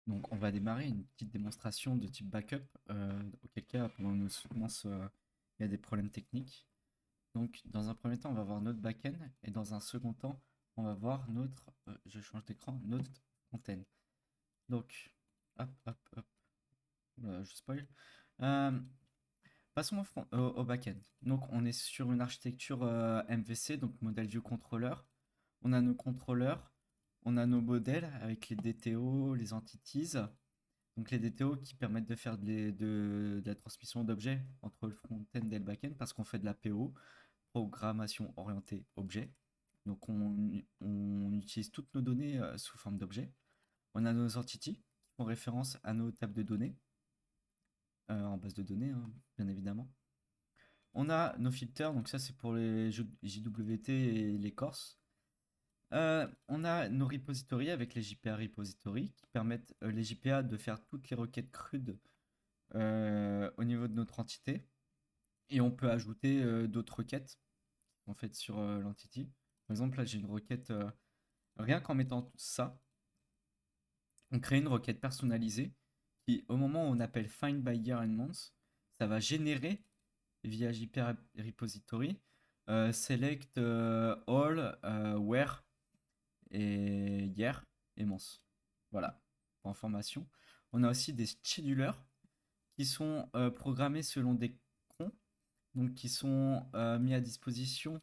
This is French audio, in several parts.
Donc, on va démarrer une petite démonstration de type backup, auquel cas, pendant nos séquences, il y a des problèmes techniques. Donc, dans un premier temps, on va voir notre backend, et dans un second temps, on va voir notre, je change d'écran, notre front-end. Donc, hop, hop, hop, je spoil. Euh, Passons au backend. Donc, on est sur une architecture MVC, donc Model View Controller. On a nos contrôleurs, on a nos modèles avec les DTO, les entities. Donc les DTO qui permettent de faire de la transmission d'objets entre le front-end et le back-end parce qu'on fait de la PO, programmation orientée objet. Donc on utilise toutes nos données sous forme d'objets. On a nos entities qui font référence à nos tables de données, en base de données hein, bien évidemment. On a nos filters, donc ça c'est pour les JWT et les corses. On a nos repositories avec les JPA repositories qui permettent les JPA de faire toutes les requêtes crudes au niveau de notre entité. Et on peut ajouter d'autres requêtes en fait sur l'entity. Par exemple, là j'ai une requête, rien qu'en mettant tout ça, on crée une requête personnalisée qui, au moment où on appelle find by year and month, ça va générer via JP repository select all where et year et month. Voilà, pour information. On a aussi des schedulers qui sont programmés selon des cons donc qui sont mis à disposition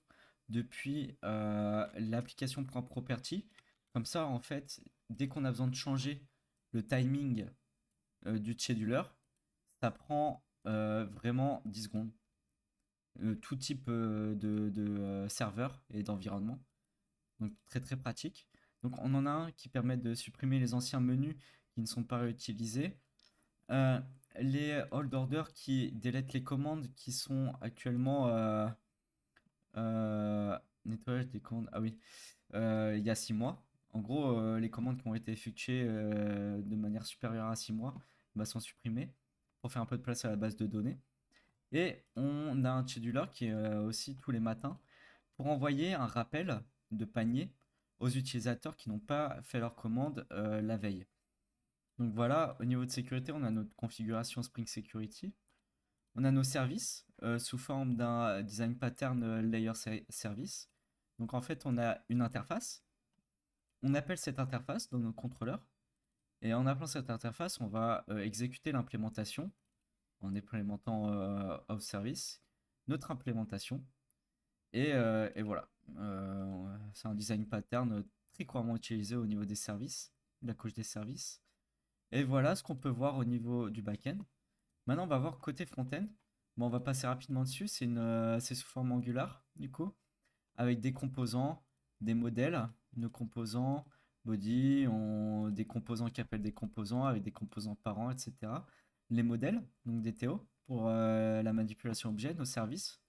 depuis l'application Prend Property. Comme ça, en fait, dès qu'on a besoin de changer le timing du scheduler, ça prend vraiment 10 secondes. Tout type de serveur et d'environnement. Donc très très pratique. Donc on en a un qui permet de supprimer les anciens menus qui ne sont pas réutilisés. Euh, les hold orders qui délettent les commandes qui sont actuellement nettoyage des commandes. Ah oui, il y a 6 mois. En gros, les commandes qui ont été effectuées de manière supérieure à 6 mois bah, sont supprimées pour faire un peu de place à la base de données. Et on a un scheduler qui est aussi tous les matins pour envoyer un rappel de panier aux utilisateurs qui n'ont pas fait leur commande la veille. Donc voilà, au niveau de sécurité, on a notre configuration Spring Security. On a nos services sous forme d'un design pattern layer service. Donc en fait, on a une interface. On appelle cette interface dans nos contrôleurs. Et en appelant cette interface, on va exécuter l'implémentation en implémentant of service, notre implémentation. Et voilà. C'est un design pattern très couramment utilisé au niveau des services, de la couche des services. Et voilà ce qu'on peut voir au niveau du back-end. Maintenant, on va voir côté front-end. Bon, on va passer rapidement dessus. C'est sous forme Angular, du coup, avec des composants, des modèles, nos composants, body, des composants qui appellent des composants avec des composants parents, etc. Les modèles, donc des TO, pour la manipulation objet, nos services,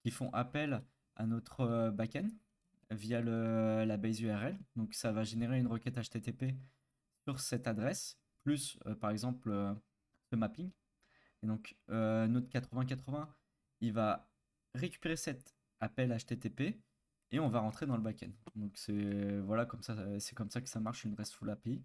qui font appel à notre backend via la base URL. Donc, ça va générer une requête HTTP sur cette adresse, plus par exemple ce mapping. Et donc, notre 8080, il va récupérer cet appel HTTP et on va rentrer dans le backend. Donc, c'est voilà, c'est comme ça que ça marche une RESTful API.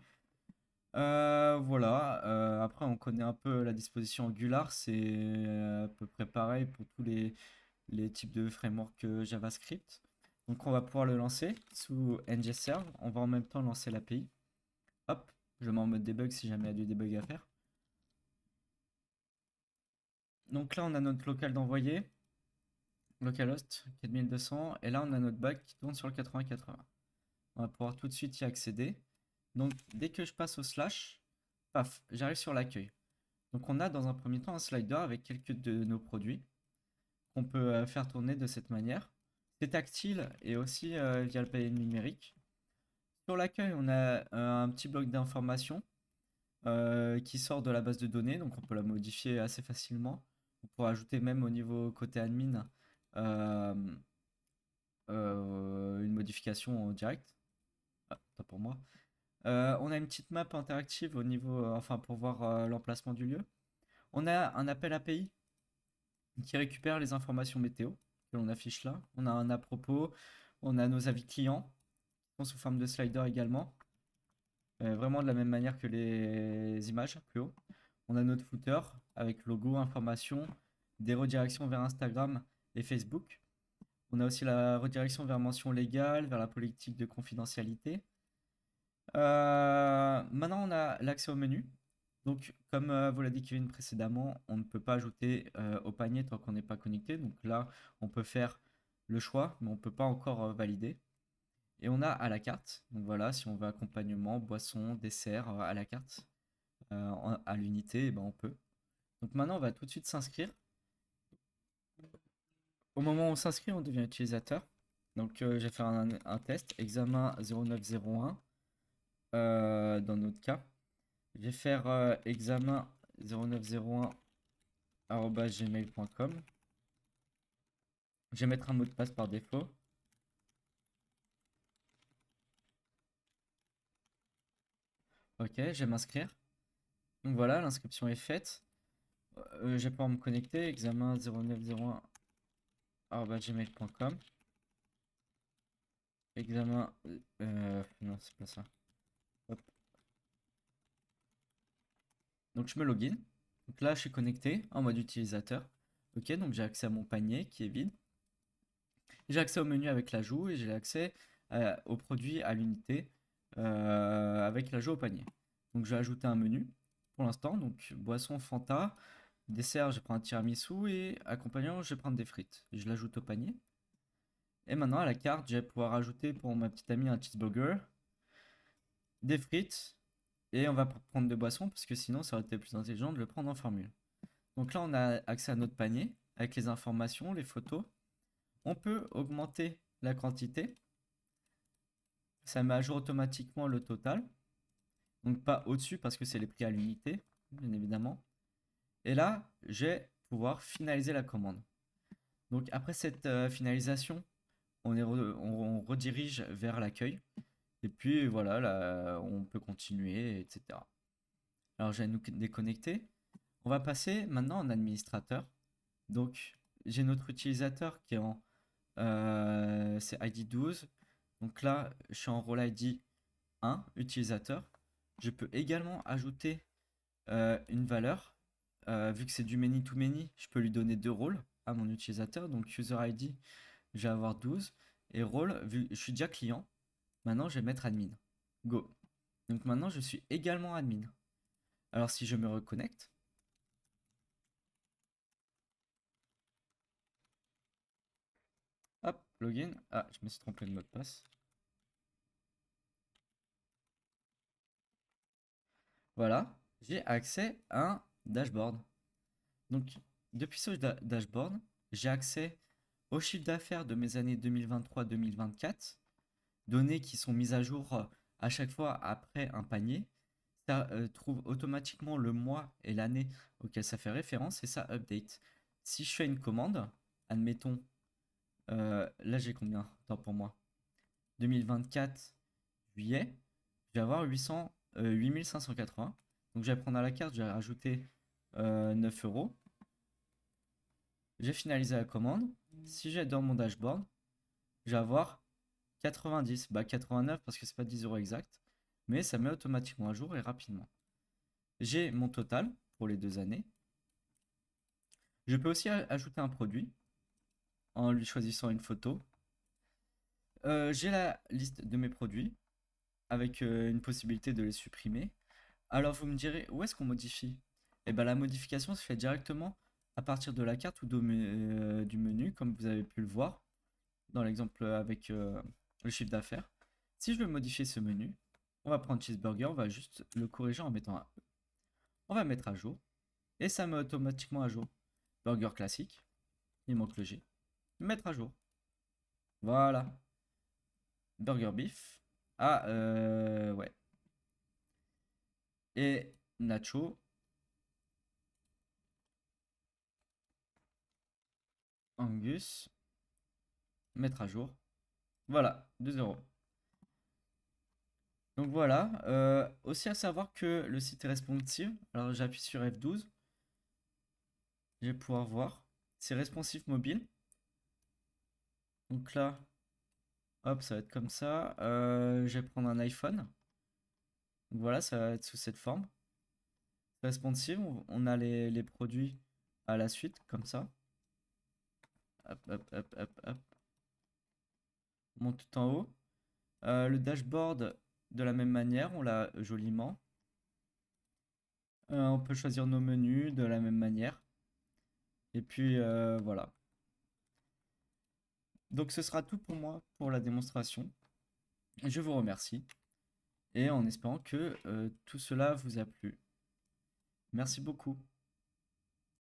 Voilà, après, on connaît un peu la disposition Angular, c'est à peu près pareil pour tous les types de framework JavaScript. Donc, on va pouvoir le lancer sous ngserve. On va en même temps lancer l'API. Hop, je mets en mode debug si jamais il y a du debug à faire. Donc là, on a notre local d'envoyé, localhost 4200, et là, on a notre back qui tourne sur le 8080. On va pouvoir tout de suite y accéder. Donc, dès que je passe au slash, paf, j'arrive sur l'accueil. Donc, on a dans un premier temps un slider avec quelques de nos produits qu'on peut faire tourner de cette manière. C'est tactile et aussi via le palier numérique. Sur l'accueil, on a un petit bloc d'information qui sort de la base de données, donc on peut la modifier assez facilement. On pourra ajouter même au niveau côté admin euh, une modification en direct. Ah, pas pour moi. On a une petite map interactive au niveau, enfin pour voir l'emplacement du lieu. On a un appel API qui récupère les informations météo que l'on affiche là. On a un à propos, on a nos avis clients qui sont sous forme de slider également. vraiment de la même manière que les images plus haut. On a notre footer avec logo, information, des redirections vers Instagram et Facebook. On a aussi la redirection vers mention légale, vers la politique de confidentialité. Maintenant, on a l'accès au menu. Donc, comme vous l'a dit Kevin précédemment, on ne peut pas ajouter au panier tant qu'on n'est pas connecté. Donc là, on peut faire le choix, mais on ne peut pas encore valider. Et on a à la carte. Donc voilà, si on veut accompagnement, boisson, dessert à la carte, à l'unité, eh ben on peut. Donc maintenant, on va tout de suite s'inscrire. Au moment où on s'inscrit, on devient utilisateur. Donc je vais faire un test, examen 0901 dans notre cas. Je vais faire examen 0901@gmail.com. Je vais mettre un mot de passe par défaut. Ok, je vais m'inscrire. Donc voilà, l'inscription est faite. Je vais pouvoir me connecter, examen 0901@gmail.com. Examen. Non, c'est pas ça. Hop. Donc je me login. Donc là, je suis connecté en mode utilisateur. Ok, donc j'ai accès à mon panier qui est vide. J'ai accès au menu avec l'ajout et j'ai accès au produit à l'unité avec l'ajout au panier. Donc je vais ajouter un menu pour l'instant. Donc boisson Fanta, dessert, je prends un tiramisu et accompagnant, je vais prendre des frites. Je l'ajoute au panier. Et maintenant à la carte, je vais pouvoir ajouter pour ma petite amie un cheeseburger, des frites et on va prendre de boissons parce que sinon ça aurait été plus intelligent de le prendre en formule. Donc là, on a accès à notre panier avec les informations, les photos. On peut augmenter la quantité. Ça met à jour automatiquement le total. Donc pas au-dessus parce que c'est les prix à l'unité, bien évidemment. Et là, je vais pouvoir finaliser la commande. Donc après cette finalisation, on redirige vers l'accueil. Et puis voilà, là, on peut continuer, etc. Alors je vais nous déconnecter. On va passer maintenant en administrateur. Donc j'ai notre utilisateur qui est en c'est ID 12. Donc là, je suis en rôle ID 1, utilisateur. Je peux également ajouter une valeur. Vu que c'est du many to many, je peux lui donner deux rôles à mon utilisateur. Donc user ID, je vais avoir 12. Et rôle, vu que je suis déjà client, maintenant je vais mettre admin. Go. Donc maintenant je suis également admin. Alors si je me reconnecte, hop, login. Ah, je me suis trompé de mot de passe. Voilà, j'ai accès à un dashboard. Donc, depuis ce dashboard, j'ai accès au chiffre d'affaires de mes années 2023-2024, données qui sont mises à jour à chaque fois après un panier. Ça trouve automatiquement le mois et l'année auquel ça fait référence et ça update. Si je fais une commande, admettons, là j'ai combien de temps pour moi? 2024, juillet, je vais avoir 8580. Donc je vais prendre à la carte, je vais rajouter 9 euros. J'ai finalisé la commande. Si j'ai dans mon dashboard, je vais avoir 90, bah 89 parce que c'est pas 10 euros exact, mais ça met automatiquement à jour et rapidement. J'ai mon total pour les 2 années. Je peux aussi ajouter un produit en lui choisissant une photo. J'ai la liste de mes produits avec une possibilité de les supprimer. Alors vous me direz, où est-ce qu'on modifie? Eh ben la modification se fait directement à partir de la carte ou du menu, comme vous avez pu le voir dans l'exemple avec le chiffre d'affaires. Si je veux modifier ce menu, on va prendre cheeseburger, on va juste le corriger en mettant un E. On va mettre à jour et ça met automatiquement à jour. Burger classique, il manque le G. Mettre à jour. Voilà. Burger beef. Ah, ouais. Et nacho. Angus. Mettre à jour. Voilà, 2 euros. Donc voilà. Aussi à savoir que le site est responsive. Alors j'appuie sur F12. Je vais pouvoir voir. C'est responsive mobile. Donc là, hop, ça va être comme ça. Je vais prendre un iPhone. Donc voilà, ça va être sous cette forme. Responsive, on a les produits à la suite, comme ça. Hop, hop, hop, hop, hop. On monte tout en haut. Le dashboard, de la même manière, on l'a joliment. On peut choisir nos menus de la même manière. Et puis voilà. Donc ce sera tout pour moi pour la démonstration. Je vous remercie et en espérant que tout cela vous a plu. Merci beaucoup.